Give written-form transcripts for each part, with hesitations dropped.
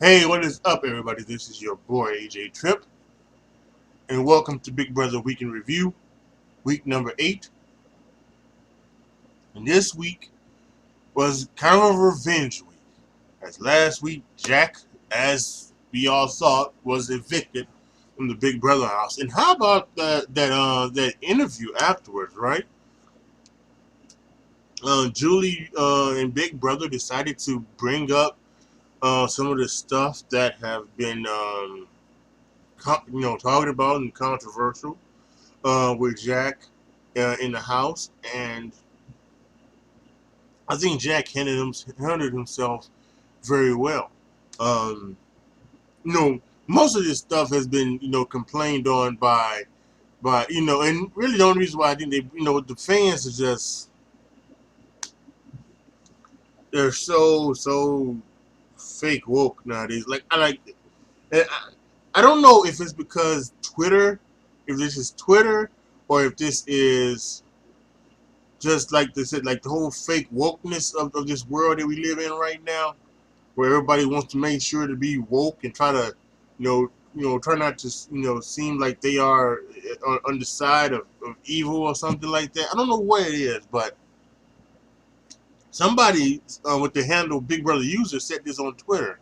Hey, what is up, everybody? This is your boy AJ Trip, and welcome to Big Brother Week in Review, week number 8. And this week was kind of a revenge week, as last week Jack, as we all saw, was evicted from the Big Brother house. And how about that interview afterwards, right? Julie and Big Brother decided to bring up some of the stuff that have been talked about and controversial with Jack in the house, and I think Jack handled himself very well. Um, Most of this stuff has been complained on by and really the only reason why I think they the fans are just they're so fake woke nowadays. Like I, I don't know if it's because Twitter, if this is Twitter, or if this is just like they said, like the whole fake wokeness of this world that we live in right now, where everybody wants to make sure to be woke and try to, try not to, seem like they are on the side of evil or something like that. I don't know what it is, but somebody with the handle Big Brother User said this on Twitter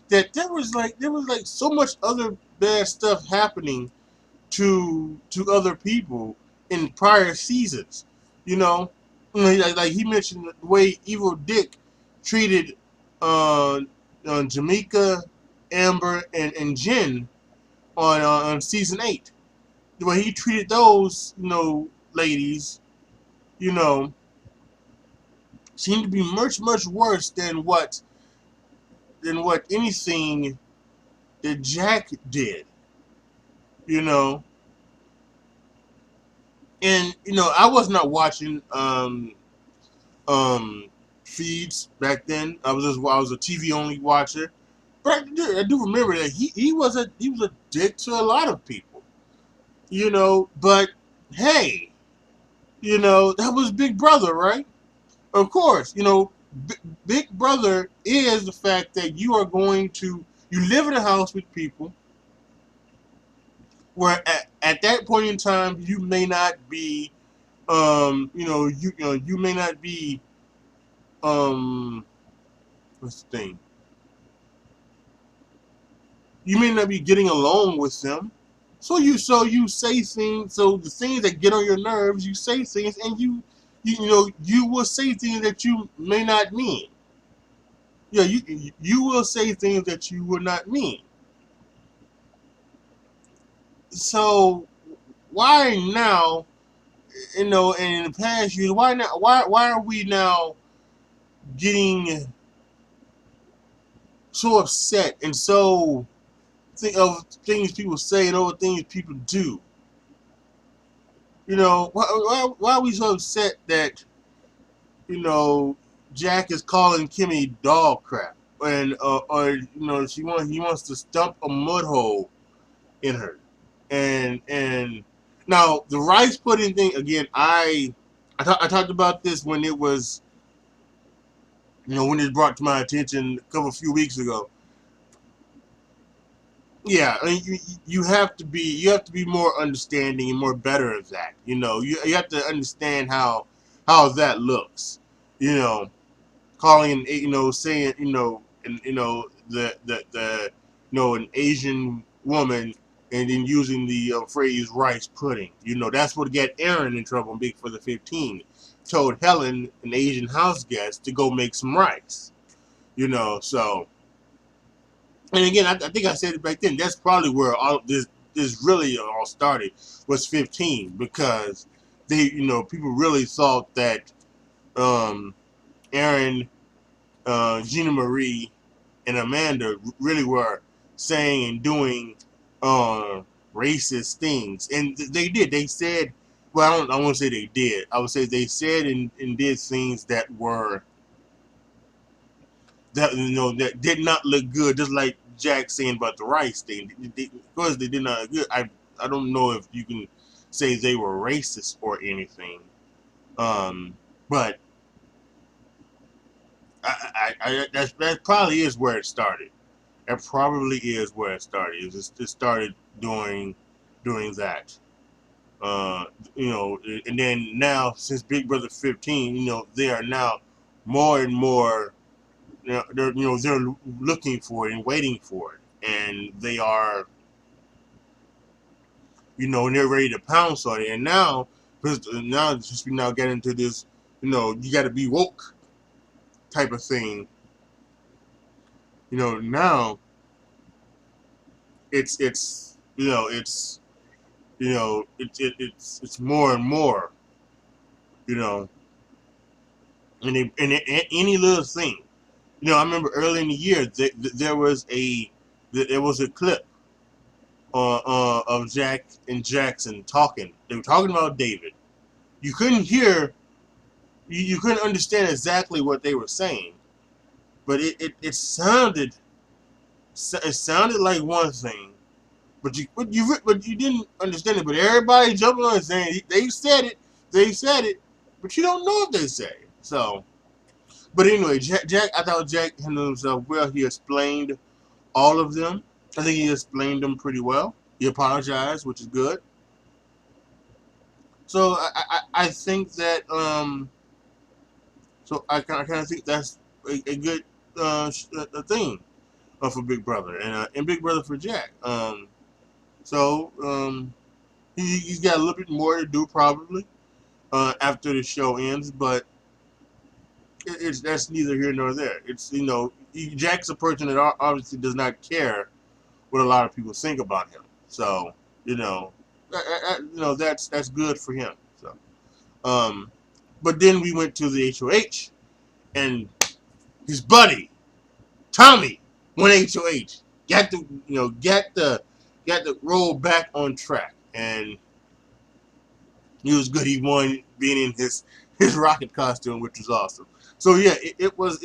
that there was like so much other bad stuff happening to other people in prior seasons. You know, like he mentioned the way Evil Dick treated uh, Jamaica, Amber, and Jen on season 8. The way he treated those ladies, you know, seemed to be much worse than what anything that Jack did. You know, and I was not watching um, feeds back then. I was a TV only watcher, but I do remember that he was a dick to a lot of people, But hey, that was Big Brother, right? Of course, Big Brother is the fact that you live in a house with people where at that point in time you may not be you may not be um what's the thing you may not be getting along with them. So you say things. So the things that get on your nerves, you say things, and you will say things that you may not mean. Yeah, you will say things that you will not mean. So why now? And in the past years, why now? Why are we now getting so upset and so think of things people say and over things people do? Why are we so upset that you know Jack is calling Kimmy dog crap, and or he wants to stump a mud hole in her, and now the rice pudding thing again. I talked about this when it was when it was brought to my attention a few weeks ago. Yeah, I mean, you have to be more understanding and more better of that. You have to understand how that looks. You know, calling saying and the an Asian woman and then using the phrase rice pudding. That's what got Aaron in trouble in Big for the 15. Told Helen, an Asian house guest, to go make some rice. So and again, I think I said it back then. That's probably where all this really all started was 15 because people really thought that um, Aaron, Gina Marie, and Amanda really were saying and doing uh, racist things, and they did. They said, well, I won't say they did. I would say they said and did things that did not look good. Just like Jack saying about the rice thing, of course they did not look good. I don't know if you can say they were racist or anything, um, but that probably is where it started. That probably is where it started. It started doing that. Uh, and then now since Big Brother 15, they are now more and more, they're looking for it and waiting for it, and they are, and they're ready to pounce on it. And now just we now get into this, you got to be woke type of thing. Now it's more and more, you know, and any little thing. I remember early in the year there was a clip of Jack and Jackson talking. They were talking about David. You couldn't hear, you couldn't understand exactly what they were saying, but it sounded like one thing, but you didn't understand it. But everybody jumping on it saying they said it, but you don't know if they said it. So, but anyway, I thought Jack handled himself well. He explained all of them. I think he explained them pretty well. He apologized, which is good. So I think that I kind of think that's a good a thing for Big Brother and Big Brother for Jack. So he's got a little bit more to do probably after the show ends, but that's neither here nor there. It's Jack's a person that obviously does not care what a lot of people think about him. So that's good for him. So but then we went to the HOH, and his buddy Tommy won HOH. Got the roll back on track, and he was good. He won being in his rocket costume, which was awesome. So yeah, it was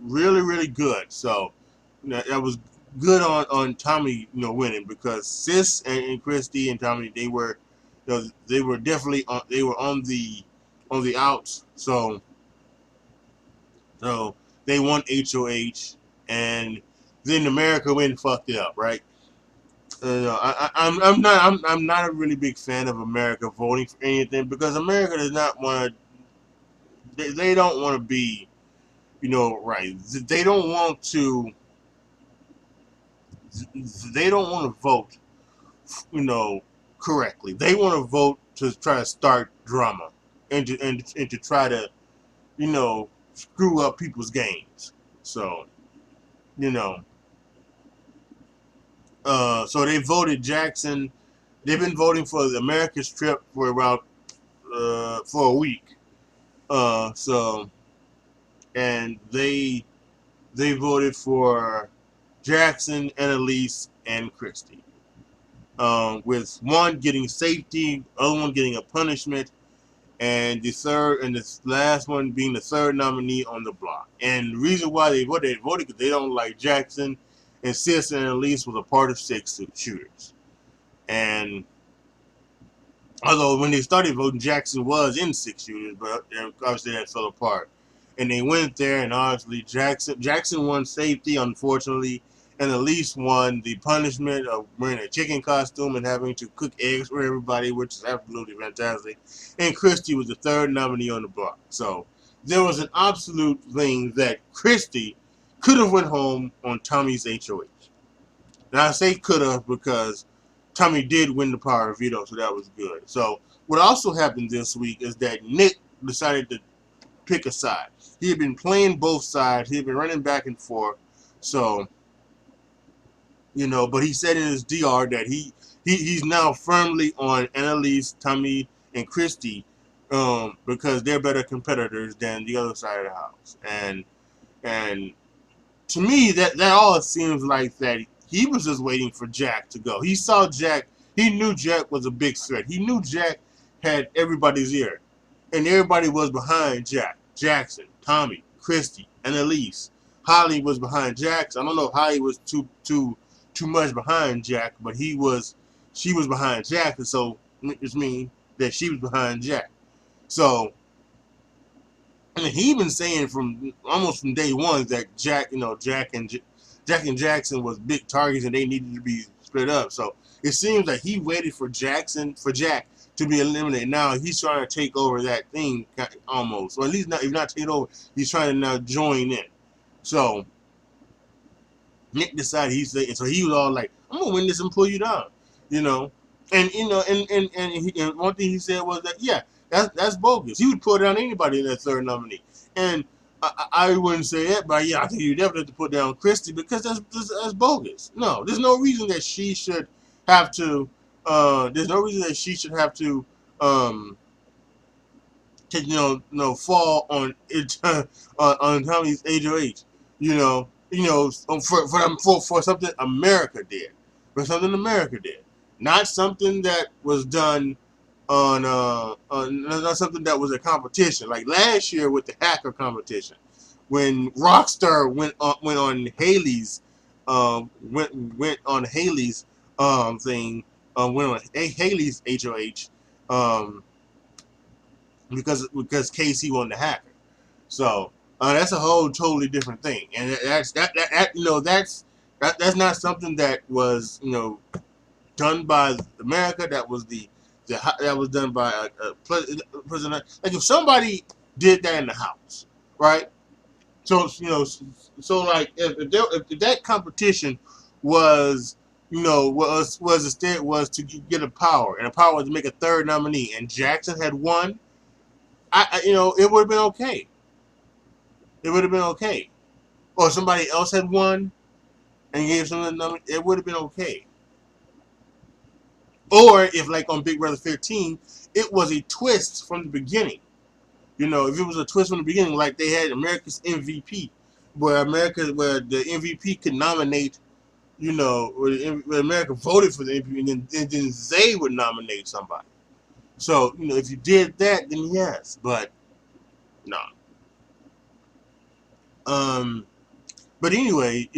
really really good. So that was good on Tommy, winning, because Sis and Christy and Tommy, they were definitely they were on the outs. So they won HOH, and then America went and fucked it up, right? I'm not a really big fan of America voting for anything, because America does not want to. They don't want to be, right. They don't want to. They don't want to vote, correctly. They want to vote to try to start drama and to try to, screw up people's games. So, you know, so they voted Jackson. They've been voting for the America's trip for about for a week. So and they voted for Jackson and Elise and Christy. With one getting safety, other one getting a punishment, and the last one being the third nominee on the block. And the reason why they voted because they don't like Jackson, and Sis and Elise was a part of 6 shooters. And although when they started voting, Jackson was in 6 shooters, but obviously that fell apart. And they went there, and obviously Jackson won safety, unfortunately, and Elise won the punishment of wearing a chicken costume and having to cook eggs for everybody, which is absolutely fantastic. And Christy was the third nominee on the block. So there was an absolute thing that Christy could have went home on Tommy's HOH. Now I say could have because Tommy did win the power of veto, so that was good. So what also happened this week is that Nick decided to pick a side. He had been playing both sides. He had been running back and forth. So, but he said in his DR that he's now firmly on Annalise, Tommy, and Christy, because they're better competitors than the other side of the house. And to me, that all seems like that he was just waiting for Jack to go. He saw Jack. He knew Jack was a big threat. He knew Jack had everybody's ear, and everybody was behind Jack. Jackson, Tommy, Christy, and Elise. Holly was behind Jack. I don't know if Holly was too much behind Jack, but she was behind Jack, and so it means that she was behind Jack. So, I mean, he been saying almost from day one that Jack and Jack and Jackson was big targets and they needed to be split up. So it seems like he waited for Jack to be eliminated. Now he's trying to take over that thing almost, or at least not, if not take over, he's trying to now join in. So Nick decided so he was all like, "I'm gonna win this and pull you down," you know. And and one thing he said was that yeah, that's bogus. He would pull down anybody in that third nominee. And I wouldn't say that, but yeah, I think you definitely have to put down Christie because that's bogus. No, there's no reason that she should have to. There's no reason that she should have to. To, fall on it on Tommy's HOH, for something America did, not something that was done on not something that was a competition like last year with the hacker competition when Rockstar went on Haley's went on Haley's thing went on Haley's HOH because Casey won the hacker. So that's a whole totally different thing, and that's not something that was done by America. That was that was done by a president. Like if somebody did that in the House, right? So like if that competition was was to get a power, and a power was to make a third nominee, and Jackson had won, it would have been okay. It would have been okay. Or somebody else had won and gave some number, it would have been okay. Or if like on Big Brother 15, it was a twist from the beginning. If it was a twist from the beginning, like they had America's MVP, where the MVP could nominate, where America voted for the MVP, and then they would nominate somebody. So, if you did that, then yes, but no. But anyway,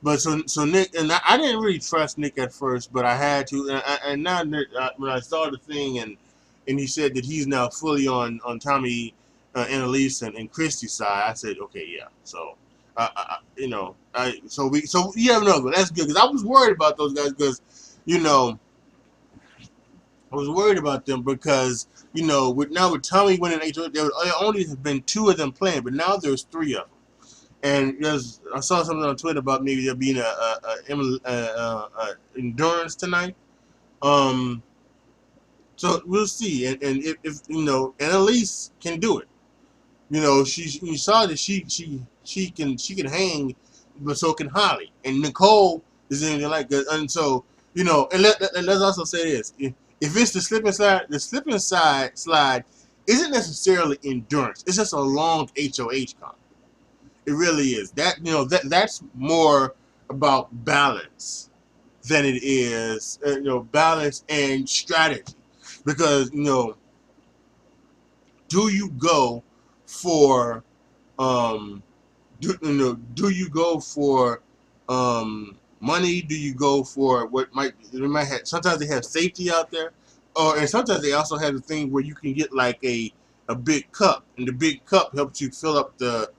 but so Nick and I didn't really trust Nick at first, but I had to, and now when I saw the thing and he said that he's now fully on Tommy, Annalise and Christie's side, I said okay, yeah. So, so you have another one. That's good because I was worried about those guys because, I was worried about them because with Tommy winning HOH, there would only have been two of them playing, but now there's three of them. And I saw something on Twitter about maybe there being a endurance tonight. So we'll see. And if Annalise can do it. You saw that she can hang, but so can Holly. And Nicole is in there like that. And so and let's also say this: if it's the slip and slide isn't necessarily endurance. It's just a long HOH con. It really is. That's more about balance than it is balance and strategy. Because do you go for do you go for money? Do you go for what they might have? Sometimes they have safety out there, and sometimes they also have the thing where you can get like a big cup, and the big cup helps you fill up the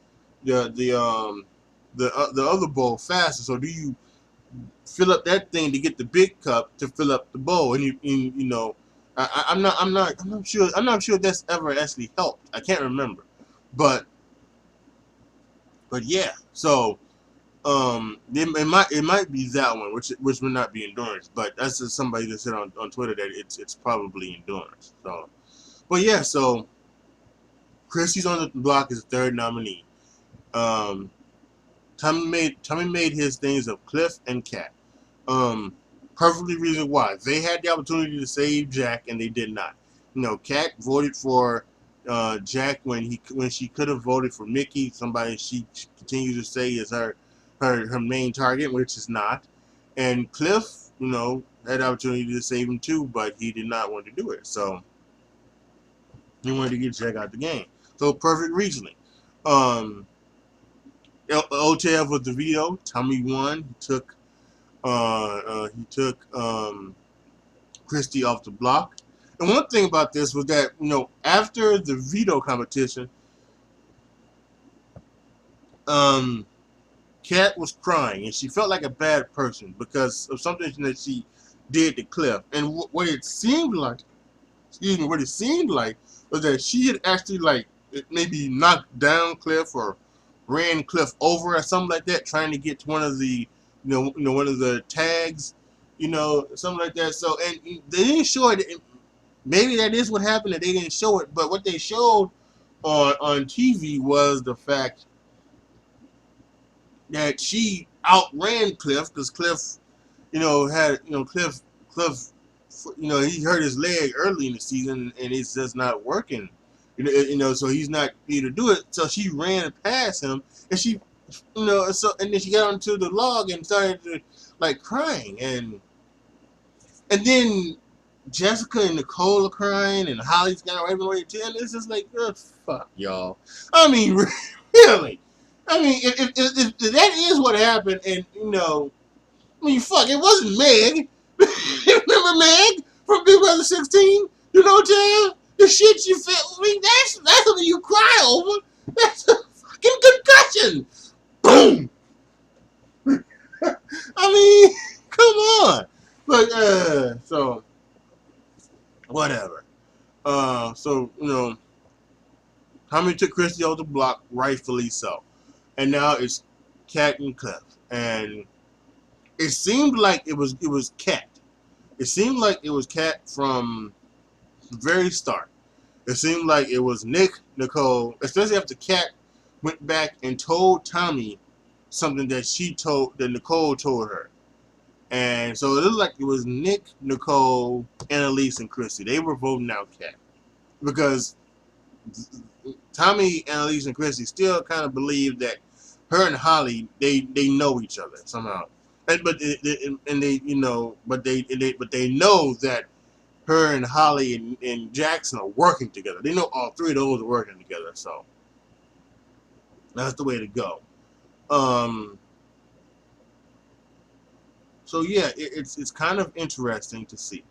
other bowl faster. So do you fill up that thing to get the big cup to fill up the bowl? And I'm not sure that's ever actually helped. I can't remember, but yeah. So it might be that one, which would not be endurance, but that's just somebody that said on Twitter that it's probably endurance. So, but yeah. So Christie's on the block as a third nominee. Tommy made his things of Cliff and Kat. Perfectly reason why. They had the opportunity to save Jack and they did not. Kat voted for Jack when she could have voted for Mickey, somebody she continues to say is her main target, which is not. And Cliff, had the opportunity to save him too, but he did not want to do it. So he wanted to get Jack out the game. So perfect reasoning. OTF was the veto. Tommy won. He took Christie off the block. And one thing about this was that after the veto competition, Kat was crying, and she felt like a bad person because of something that she did to Cliff. And what it seemed like, excuse me, what it seemed like was that she had actually like maybe knocked down Cliff or ran Cliff over or something like that, trying to get to one of the one of the tags, something like that. So and they didn't show it. Maybe that is what happened, that they didn't show it, but what they showed on TV was the fact that she outran Cliff because Cliff, had Cliff, he hurt his leg early in the season and it's just not working, so he's not able to do it. So she ran past him and she, and then she got onto the log and started to like crying and then Jessica and Nicole are crying and Holly's got her everywhere too, and it's just like, oh, fuck y'all. I mean, really. I mean, if that is what happened, and I mean, fuck, it wasn't Meg. Remember Meg from Big Brother 16? You know what I'm saying? The shit you feel. I mean, that's something you cry over. That's a fucking concussion. Boom. I mean, come on. But so whatever. So Tommy took Christie off the block, rightfully so, and now it's Kat and Cliff, and it seemed like it was Kat. It seemed like it was Kat from the very start. It seemed like it was Nick, Nicole, especially after Kat went back and told Tommy something that Nicole told her. And so it looked like it was Nick, Nicole, Annalise, and Christie. They were voting out Kat because Tommy, Annalise, and Christie still kind of believe that her and Holly they know each other somehow. But they know that her and Holly and Jackson are working together. They know all three of those are working together. So that's the way to go. So yeah, it's kind of interesting to see.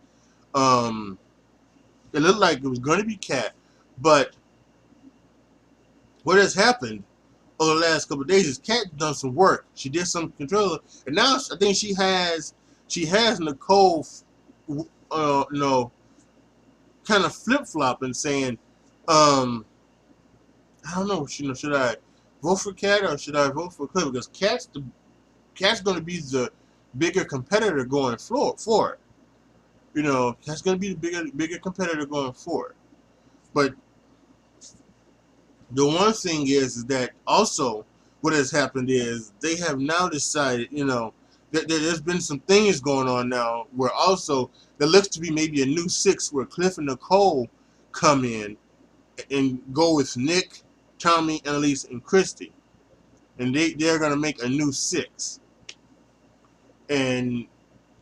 It looked like it was going to be Kat, but what has happened over the last couple of days is Kat done some work. She did some controller, and now I think she has Nicole, kind of flip flopping, saying, I don't know, should I vote for Kat or should I vote for Cliff? Because Kat's going to be the bigger competitor going forward. Kat's going to be the bigger competitor going forward. But the one thing is that also what has happened is they have now decided, that there's been some things going on now where also there looks to be maybe a new six where Cliff and Nicole come in and go with Nick, Tommy, Annalise, and Christie. And they're going to make a new six. And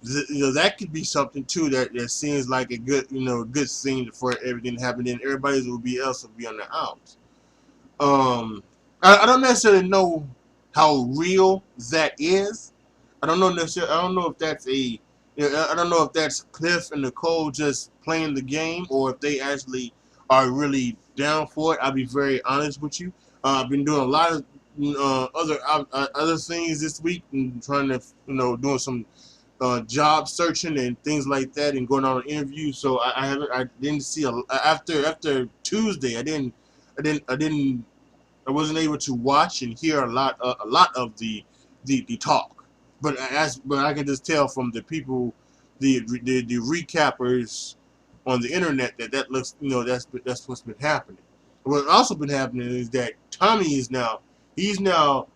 that could be something too that seems like a good good thing for everything to happen. Then everybody else will be on the outs. I don't necessarily know how real that is. I don't know necessarily. I don't know if that's I don't know if that's Cliff and Nicole just playing the game, or if they actually are really down for it. I'll be very honest with you. I've been doing a lot of other things this week and trying to doing some job searching and things like that and going on interviews. So I didn't see after Tuesday. I wasn't able to watch and hear a lot of the talk. But I can just tell from the people, the recappers on the internet that looks that's what's been happening. What's also been happening is that Tommy he's now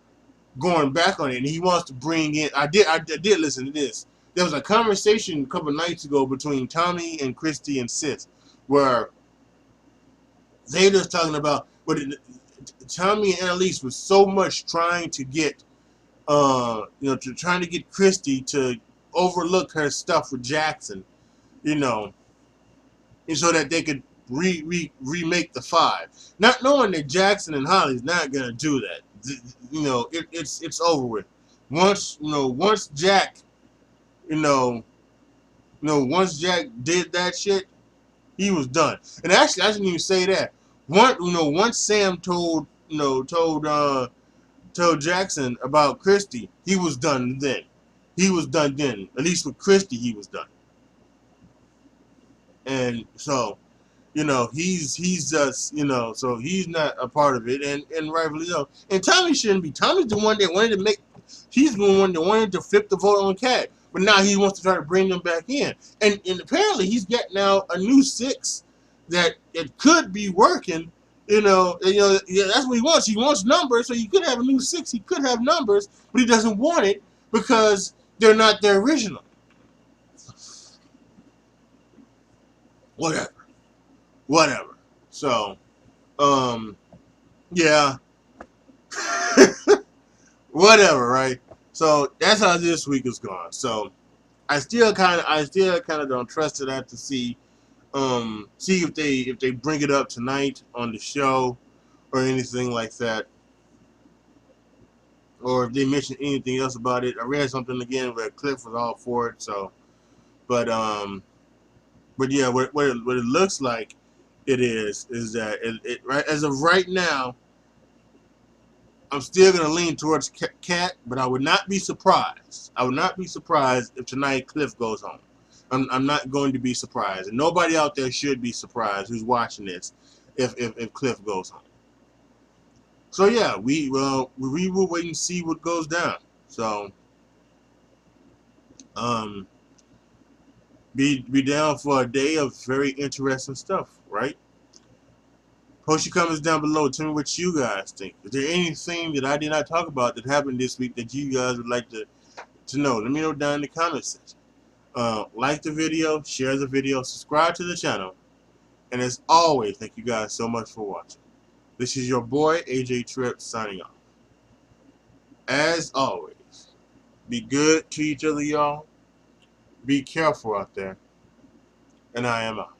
going back on it, and he wants to bring in. I did listen to this. There was a conversation a couple of nights ago between Tommy and Christie and Sis, where they were just talking about Tommy and Annalise was so much trying to get, trying to get Christie to overlook her stuff with Jackson, and so that they could remake the five, not knowing that Jackson and Holly's not gonna do that. It's over with. Once Jack, once Jack did that shit, he was done. And actually, I shouldn't even say that. Once Sam told told Jackson about Christie, he was done then. He was done then. At least with Christie, he was done. And so, he's just, so he's not a part of it, and rightfully so. And Tommy shouldn't be. Tommy's the one that wanted to make. He's the one that wanted to flip the vote on Cat, but now he wants to try to bring them back in. And apparently he's got now a new six that it could be working. Yeah, that's what he wants. He wants numbers, so he could have a new six. He could have numbers, but he doesn't want it because they're not their original. Whatever. So, yeah, whatever, right? So that's how this week is gone. So I still kind of don't trust it out to see if they bring it up tonight on the show or anything like that, or if they mention anything else about it. I read something again where Cliff was all for it. So, but yeah, what it looks like is that it right as of right now, I'm still going to lean towards Cat, but I would not be surprised. I would not be surprised if tonight Cliff goes home. I'm not going to be surprised, and nobody out there should be surprised who's watching this if Cliff goes home. So yeah, we will wait and see what goes down. So be down for a day of very interesting stuff, right? Post your comments down below. Tell me what you guys think. Is there anything that I did not talk about that happened this week that you guys would like to know? Let me know down in the comments section. Like the video, share the video, subscribe to the channel, and as always, thank you guys so much for watching. This is your boy AJ Tripp signing off. As always, be good to each other, y'all. Be careful out there, and I am out.